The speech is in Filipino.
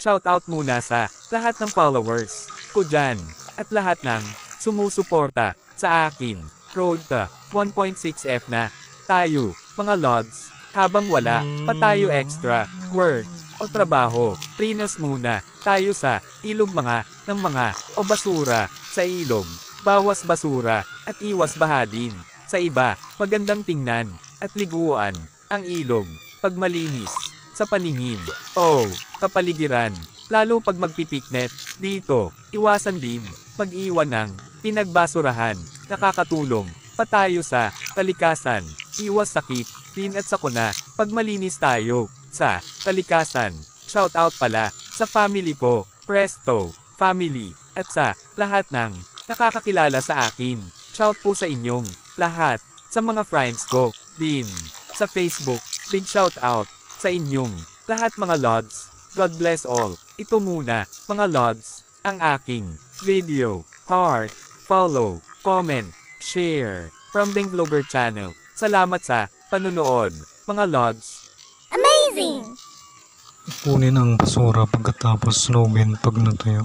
Shoutout muna sa lahat ng followers ko dyan at lahat ng sumusuporta sa akin. Road to 1.6F na tayo, mga lods. Habang wala pa tayo extra work o trabaho, prinos muna tayo sa ilog ng mga o basura sa ilog. Bawas basura at iwas bahadin. Sa iba, magandang tingnan at liguan ang ilog pag malinis sa paningin o kapaligiran. Lalo pag magpipiknet dito, iwasan din mag-iwan ng pinagbasurahan. Nakakatulong pa tayo sa kalikasan. Iwas sakit din at sakuna pag malinis tayo sa kalikasan. Shoutout pala sa family ko, Presto family, at sa lahat ng nakakakilala sa akin. Shout po sa inyong lahat, sa mga friends ko din sa Facebook. Big shoutout sa inyong lahat mga lods. God bless all. Ito muna, mga lods, ang aking video. Heart, follow, comment, share from Deng Vlogger Channel. Salamat sa panunood, mga lods. Amazing! Kunin ang basura pagkatapos sunugin pag natuyo.